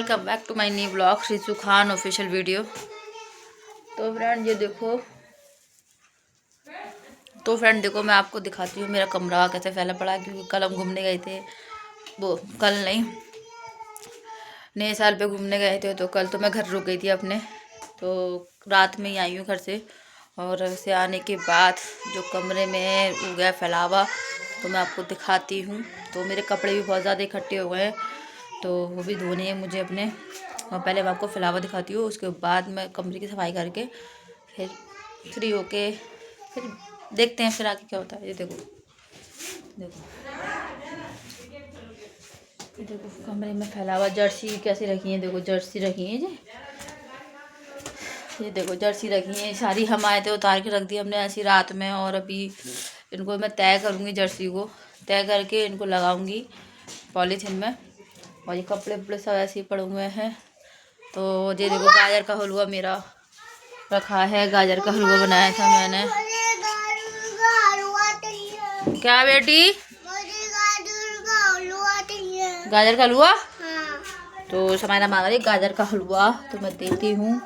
Welcome back to my new blog Riju Khan official video. तो friend देखो मैं आपको दिखाती हूँ मेरा कमरा कैसे फैला पड़ा है, क्योंकि कल हम घूमने गए थे। वो कल नहीं, नए साल पे घूमने गए थे। तो कल तो मैं घर रुक गई थी अपने, तो रात में ही आई हूँ घर से। और से आने के बाद जो कमरे में हो गया फैलावा, तो मैं आपको दिखाती हूँ। तो मेरे कपड़े भी बहुत ज़्यादा इकट्ठे हो गए हैं, तो वो भी धोने हैं मुझे अपने। और पहले मैं आपको फैलावा दिखाती हूँ, उसके बाद मैं कमरे की सफाई करके फिर फ्री होके फिर देखते हैं फिर आगे क्या होता है। ये देखो कमरे में फैला हुआ जर्सी कैसे रखी है। देखो जर्सी रखी है जी, ये देखो जर्सी रखी है सारी। हम आए थे उतार के रख दी हमने ऐसी रात में। और अभी इनको मैं तय करूँगी, जर्सी को तय करके इनको लगाऊंगी पॉलीथीन में। और ये कपड़े वपड़े सब ऐसे ही पड़े हुए हैं। तो ये देखो गाजर का हलवा मेरा रखा है, गाजर का हलवा बनाया था मैंने। क्या बेटी? गाजर का हलवा? तो समायना मांग रही गाजर का हलवा, तो मैं देती हूँ।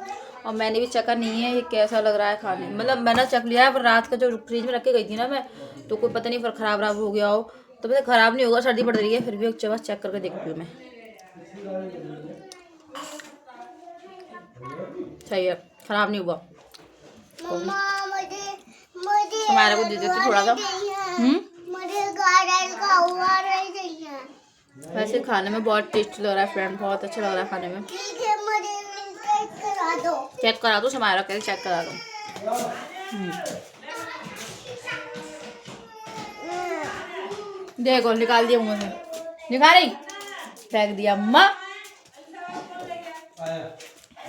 और मैंने भी चखा नहीं है ये कैसा लग रहा है खाने में। मतलब मैंने चख लिया है, पर रात का जो फ्रिज में रख के गई थी ना मैं, तो कोई पता नहीं फिर खराब हो गया हो। तो वैसे खराब नहीं होगा, सर्दी पड़ रही है, फिर भी एक चम्मच चेक करके देखती हूँ मैं। सही है, खराब नहीं हुआ। हमारे को दे देते थोड़ा सा। वैसे खाने में बहुत टेस्टी लग रहा है फ्रेंड, बहुत अच्छा लग रहा है खाने में। चेक करा दो हमारा, कैसे चेक करा दो। देखो निकाल दिया मुंह से, निकाली फेंक दिया अम्मा।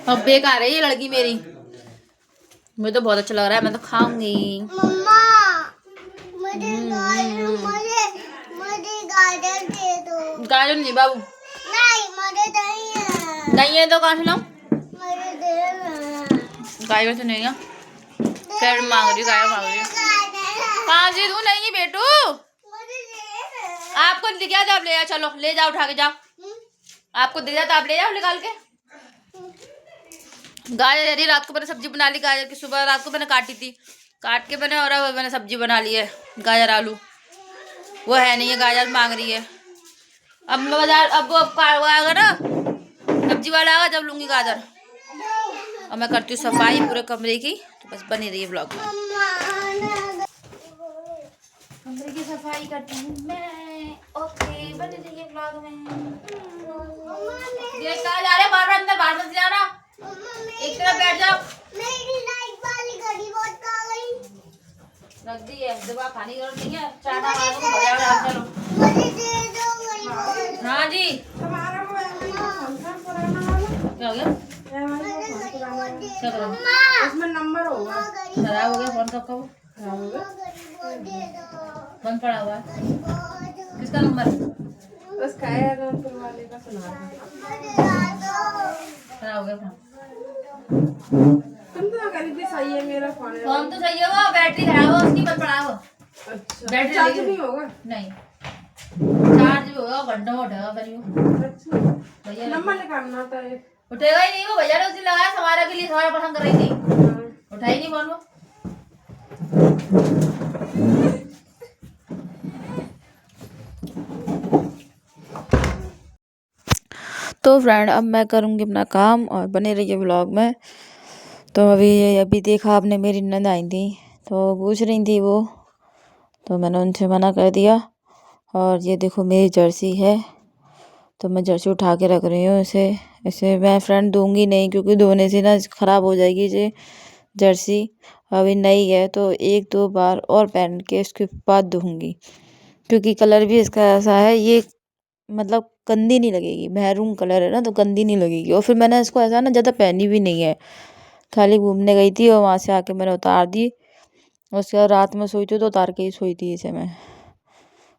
अब बेकार है ये लड़की मेरी, मुझे तो बहुत अच्छा लग रहा है, मैं तो खाऊंगी। गाजर नहीं बाबू, नहीं है तो कहाँ से लाऊं? गाजर तो नहीं है, फिर मांग रही गाजर मांग रही। कहाँ से दूं? नहीं है बेटू, आपको दिख गया तो आप ले जाओ, चलो ले जाओ उठा के जाओ। आपको दिख गया तो आप ले जाओ निकाल के। गाजर यदि रात को मैंने सब्जी बना ली गाजर की, सुबह रात को मैंने काटी थी, काट के मैंने, और अब मैंने सब्जी बना ली है गाजर आलू। वो है नहीं है, गाजर मांग रही है। अब मैं बाजार, अब वो आएगा ना सब्जी वाला आएगा जब लूंगी गाजर। और मैं करती हूँ सफाई पूरे कमरे की, तो बस बनी रही है ब्लॉग में। कमरे की सफाई करती हूँ मैं, ओके बनी रही है ब्लॉग में। ये कहाँ जा रहे? बार बार अंदर, बाहर मत जाना, एक तरफ बैठ जाओ। मेरी लाइट वाली घड़ी बहुत खा गई, रख दी है दवा, खाने की जरूरत नहीं है। चाटा चलो मुझे दे दो। हाँ जी क्या हो गया? क्या करो? इसमें नंबर होगा, खराब हो गया फोन। कब का खराब हो गया? फोन पड़ा हुआ है, किसका नंबर? उसका है वाले का, सुना खराब हो गया फोन। तुम तो करीबी सही है, मेरा फोन तो सही है, वो बैटरी खराब है उसकी, बस पड़ा वो। अच्छा बैटरी चार्ज नहीं होगा? नहीं चार्ज भी होगा, घंटा में उठेगा करीब। भैया नंबर निकालना था, उठेगा ही नहीं वो, भैया ने उसी लगाया सवारा के लिए, सवारा पसंद कर रही थी, उठा ही नहीं फोन वो। तो फ्रेंड अब मैं करूँगी अपना काम और बने रहिए ब्लॉग में। तो अभी देखा आपने मेरी नंद आई थी, तो पूछ रही थी वो, तो मैंने उनसे मना कर दिया। और ये देखो मेरी जर्सी है, तो मैं जर्सी उठा के रख रही हूँ। इसे मैं फ्रेंड दूंगी नहीं, क्योंकि धोने से ना ख़राब हो जाएगी ये जर्सी। अभी नई है तो एक दो बार और पहन के इसके बाद दूंगी, क्योंकि कलर भी इसका ऐसा है, ये मतलब गंदी नहीं लगेगी, मैरून कलर है ना, तो गंदी नहीं लगेगी। और फिर मैंने इसको ऐसा ना ज़्यादा पहनी भी नहीं है, खाली घूमने गई थी और वहाँ से आके मैंने उतार दी। उसके बाद रात में सोई थी तो उतार के ही सोई थी इसे मैं।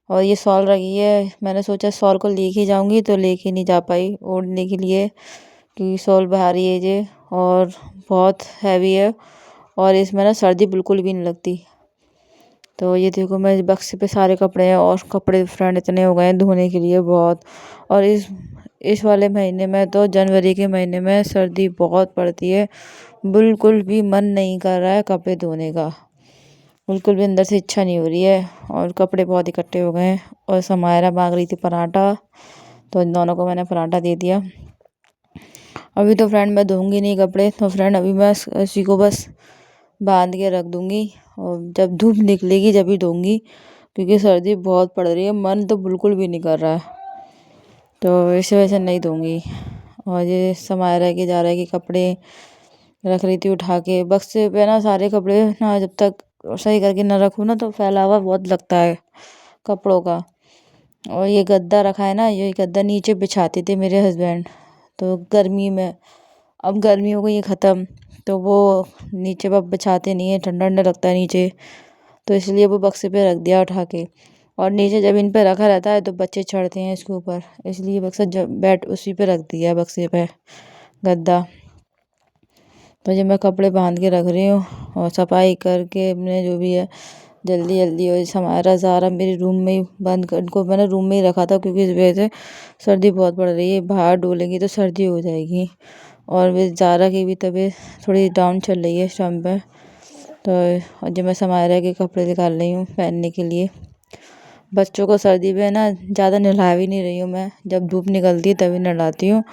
और ये शॉल रखी है, मैंने सोचा शॉल को लेके जाऊंगी, तो लेके नहीं जा पाई ओढ़ने के लिए, क्योंकि शॉल भारी है ये और बहुत हैवी है, और इसमें ना सर्दी बिल्कुल भी नहीं लगती। तो ये देखो मेरे बक्से पे सारे कपड़े हैं, और कपड़े फ्रेंड इतने हो गए हैं धोने के लिए बहुत। और इस वाले महीने में तो जनवरी के महीने में सर्दी बहुत पड़ती है। बिल्कुल भी मन नहीं कर रहा है कपड़े धोने का। बिल्कुल भी अंदर से इच्छा नहीं हो रही है और कपड़े बहुत इकट्ठे हो गए हैं। और समायरा मांग रही थी पराठा, तो इन दोनों को मैंने पराठा दे दिया। अभी तो फ्रेंड मैं धोऊंगी नहीं कपड़े, तो फ्रेंड अभी मैं इसी को बस बांध के रख दूंगी और जब धूप निकलेगी जब ही धोऊंगी, क्योंकि सर्दी बहुत पड़ रही है। मन तो बिल्कुल भी नहीं कर रहा है, तो इस वजह से नहीं धोऊंगी। और ये समायरा के जा रहा है कि कपड़े रख रही थी उठा के बक्से पे ना, सारे कपड़े ना जब तक सही करके ना रखूँ ना तो फैलावा बहुत लगता है कपड़ों का। और ये गद्दा रखा है ना, ये गद्दा नीचे बिछाते थे मेरे हस्बैंड तो गर्मी में। अब गर्मी हो गई है ख़त्म, तो वो नीचे अब बिछाते नहीं है, ठंडा ठंडा लगता है नीचे, तो इसलिए वो बक्से पे रख दिया उठा के। और नीचे जब इन पे रखा रहता है तो बच्चे चढ़ते हैं इसके ऊपर, इसलिए बक्सा जब बैठ उसी पे रख दिया है, बक्से पे गद्दा। तो जब मैं कपड़े बांध के रख रही हूँ और सफाई करके अपने जो भी है जल्दी जल्दी। और हमारा ज़ारा मेरे रूम में ही बंद कर, इनको मैंने रूम में ही रखा था क्योंकि इस वजह से सर्दी बहुत पड़ रही है, बाहर डोलेंगी तो सर्दी हो जाएगी। और वे ज़ारा की भी तबीयत थोड़ी डाउन चल रही है इस टाइम पे। तो और जब मैं समायरा के कपड़े निकाल रही हूँ पहनने के लिए, बच्चों को सर्दी में ना ज़्यादा नहला भी नहीं रही हूँ मैं, जब धूप निकलती है तभी नहलाती हूँ,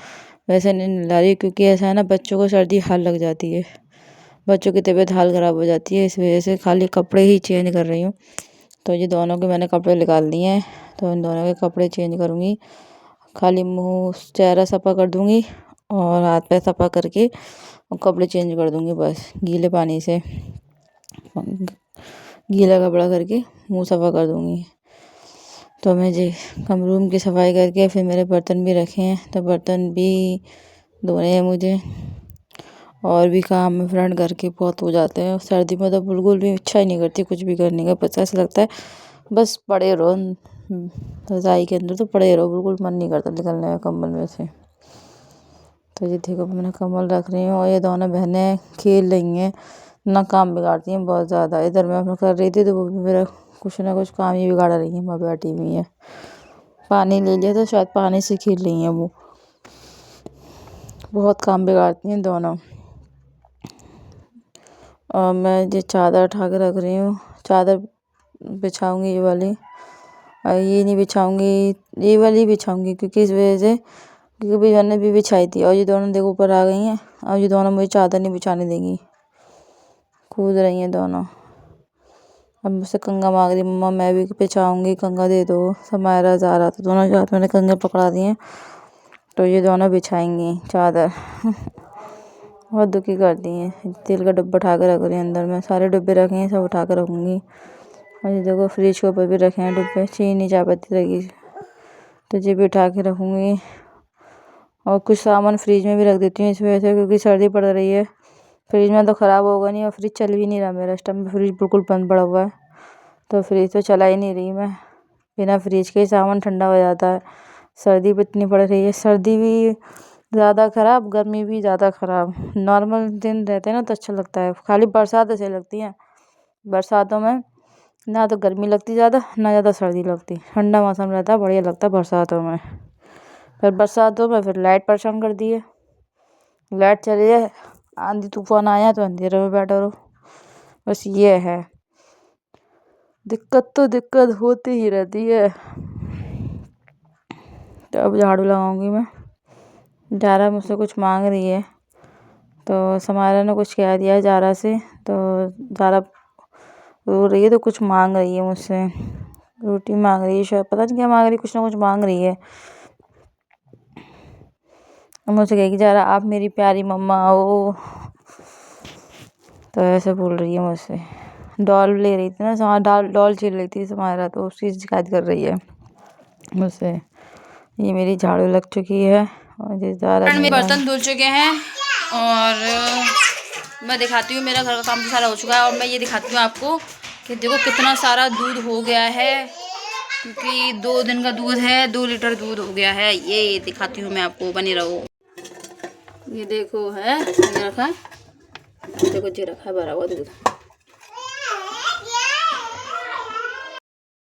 वैसे नहीं नहला रही, क्योंकि ऐसा है ना बच्चों को सर्दी हाल लग जाती है, बच्चों की तबीयत हाल ख़राब हो जाती है, इस वजह से खाली कपड़े ही चेंज कर रही हूँ। तो ये दोनों के मैंने कपड़े निकाल दिए हैं, तो इन दोनों के कपड़े चेंज करूँगी। खाली मुँह चेहरा सफ़ा कर दूँगी और हाथ पैर सफ़ा करके और कपड़े चेंज कर दूँगी बस गीले पानी से, गीला कपड़ा करके मुँह सफ़ा कर दूँगी। तो मैं जी कम रूम की सफाई करके फिर मेरे बर्तन भी रखे हैं, तो बर्तन भी धोने हैं मुझे। और भी काम है फ्रेंड घर के बहुत हो जाते हैं, सर्दी में तो बिल्कुल भी इच्छा ही नहीं करती कुछ भी करने का, बस ऐसा लगता है बस पड़े रहो रज़ाई के अंदर, तो पड़े रहो, बिल्कुल मन नहीं करता निकलने का कंबल में से। तो ये देखो मैंने कंबल रख रही हूँ और ये दोनों बहनें खेल रही हैं, ना काम बिगाड़ती हैं बहुत ज़्यादा। इधर मैं अपना कर रही थी तो वो भी मेरा कुछ ना कुछ काम ही बिगाड़ रही हैं, वहाँ बैठी हुई हैं। पानी ले लिया तो शायद पानी से खेल रही हैं वो, बहुत काम बिगाड़ती हैं दोनों। और मैं ये चादर उठा के रख रही हूँ, चादर बिछाऊंगी ये वाली, और ये नहीं बिछाऊंगी, ये वाली बिछाऊंगी क्योंकि इस वजह से, क्योंकि भी मैंने भी बिछाई थी और ये दोनों देखो ऊपर आ गई हैं। और ये दोनों मुझे चादर नहीं बिछाने देंगी, कूद रही हैं दोनों। अब मुझसे कंगा मांग रही, मम्मा मैं भी बिछाऊंगी, कंगा दे दो। समायरा जा रहा था, दोनों के हाथ मैंने कंगे पकड़ा दिए, तो ये दोनों बिछाएंगी चादर। बहुत दुखी करती हैं। तेल का डिब्बा उठा के रख रही हैं अंदर में, सारे डिब्बे रखे हैं, सब उठा के रखूँगी। और ये देखो फ्रिज के ऊपर भी रखे हैं डिब्बे, चीनी चाय पत्ती लगी, तो ये भी उठा के रखूँगी। और कुछ सामान फ्रिज में भी रख देती हूँ इस वजह से, क्योंकि सर्दी पड़ रही है। फ्रिज में तो ख़राब होगा नहीं, और फ्रिज चल भी नहीं रहा मेरा इस टाइम, फ्रिज बिल्कुल बंद पड़ा हुआ है, तो फ्रिज तो चला ही नहीं रही मैं। बिना फ्रिज के ही सामान ठंडा हो जाता है। सर्दी भी इतनी पड़ रही है, सर्दी भी ज़्यादा ख़राब, गर्मी भी ज़्यादा ख़राब। नॉर्मल दिन रहते हैं ना तो अच्छा लगता है, खाली बरसात अच्छी लगती है। बरसातों में ना तो गर्मी लगती ज़्यादा, ना ज़्यादा सर्दी लगती, ठंडा मौसम रहता है, बढ़िया लगता है बरसातों में। फिर बरसातों में फिर लाइट परेशान कर दी है, लाइट चली जाए, आंधी तूफान आया तो अंधेरे में बैठे रहो, बस ये है दिक्कत, तो दिक्कत होती ही रहती है। तो अब झाड़ू लगाऊंगी मैं। ज़ारा मुझसे कुछ मांग रही है, तो समायरा ने कुछ कह दिया है ज़ारा से, तो ज़ारा रो रही है, तो कुछ मांग रही है मुझसे, रोटी मांग रही है शायद, पता नहीं क्या मांग रही है, कुछ ना कुछ मांग रही है। और मुझसे कहेगी ज़ारा आप मेरी प्यारी मम्मा हो, तो ऐसे बोल रही है मुझसे। डॉल ले रही थी ना, डॉल छीन रही थी समायरा, तो उसकी शिकायत कर रही है मुझसे। ये मेरी झाड़ू लग चुकी है और ये ज़ारा मेरे बर्तन धुल चुके हैं। और मैं दिखाती हूँ, मेरा घर का काम तो सारा हो चुका है, और मैं ये दिखाती हूँ आपको कि देखो कितना सारा दूध हो गया है, क्योंकि 2 दिन का दूध है, 2 लीटर दूध हो गया है। ये दिखाती हूँ मैं आपको, बने रहो। ये देखो है, ये रखा, देखो ये रखा है भरा हुआ दूध।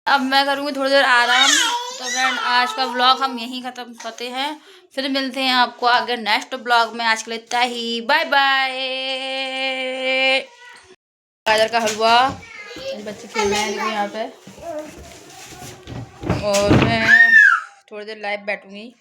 अब मैं करूँगी थोड़ी देर आराम। तो फ्रेंड आज का व्लॉग हम यहीं ख़त्म करते हैं, फिर मिलते हैं आपको आगे नेक्स्ट ब्लॉग में। आज के लिए इतना ही, बाय बाय। गाजर का हलवा, बच्चे खेल रहे हैं देखो यहाँ पे, और मैं थोड़ी देर लाइव बैठूंगी।